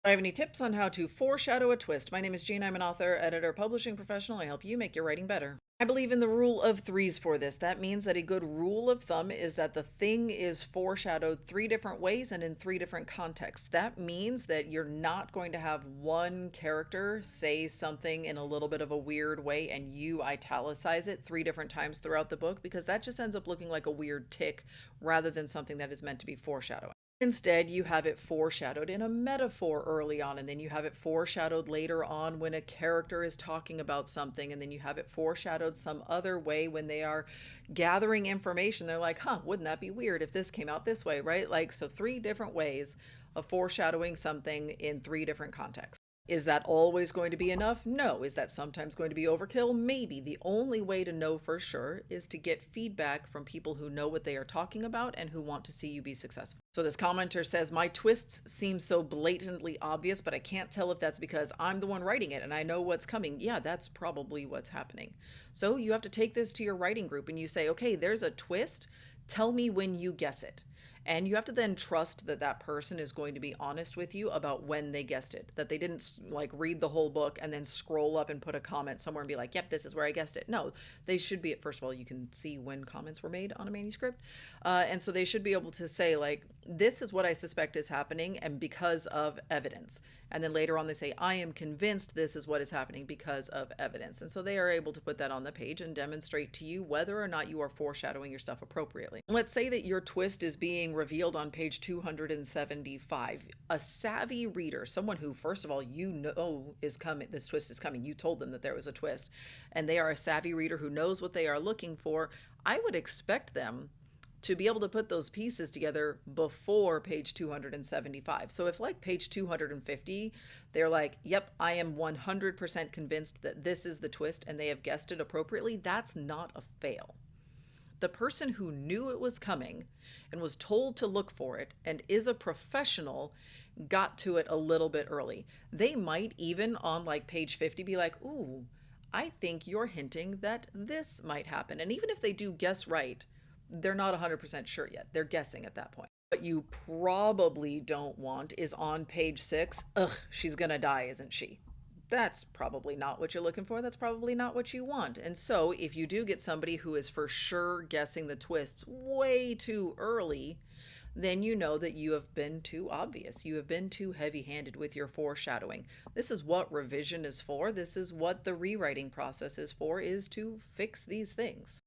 I have any tips on how to foreshadow a twist? My name is Jean. I'm an author, editor, publishing professional. I help you make your writing better. I believe in the rule of threes for this. That means that a good rule of thumb is that the thing is foreshadowed three different ways and in three different contexts. That means that you're not going to have one character say something in a little bit of a weird way and you italicize it three different times throughout the book, because that just ends up looking like a weird tick rather than something that is meant to be foreshadowing. Instead, you have it foreshadowed in a metaphor early on, and then you have it foreshadowed later on when a character is talking about something, and then you have it foreshadowed some other way when they are gathering information. They're like, huh, wouldn't that be weird if this came out this way, right? Like, so three different ways of foreshadowing something in three different contexts. Is that always going to be enough? No. Is that sometimes going to be overkill? Maybe. The only way to know for sure is to get feedback from people who know what they are talking about and who want to see you be successful. So this commenter says, my twists seem so blatantly obvious, but I can't tell if that's because I'm the one writing it and I know what's coming. Yeah, that's probably what's happening. So you have to take this to your writing group and you say, okay, there's a twist. Tell me when you guess it. And you have to then trust that that person is going to be honest with you about when they guessed it, that they didn't like read the whole book and then scroll up and put a comment somewhere and be like, yep, this is where I guessed it. No, they should be, first of all, you can see when comments were made on a manuscript. And so they should be able to say, like, this is what I suspect is happening and because of evidence. And then later on, they say, I am convinced this is what is happening because of evidence. And so they are able to put that on the page and demonstrate to you whether or not you are foreshadowing your stuff appropriately. Let's say that your twist is being revealed on page 275. A savvy reader, someone who, first of all, you know is coming, this twist is coming, you told them that there was a twist, and they are a savvy reader who knows what they are looking for, I would expect them to be able to put those pieces together before page 275. So if like page 250, they're like, yep, I am 100% convinced that this is the twist and they have guessed it appropriately, that's not a fail. The person who knew it was coming and was told to look for it and is a professional got to it a little bit early. They might even on like page 50 be like, ooh, I think you're hinting that this might happen. And even if they do guess right, they're not 100% sure yet. They're guessing at that point. What you probably don't want is on page 6, ugh, she's gonna die, isn't she? That's probably not what you're looking for. That's probably not what you want. And so if you do get somebody who is for sure guessing the twists way too early, then you know that you have been too obvious. You have been too heavy-handed with your foreshadowing. This is what revision is for. This is what the rewriting process is for, is to fix these things.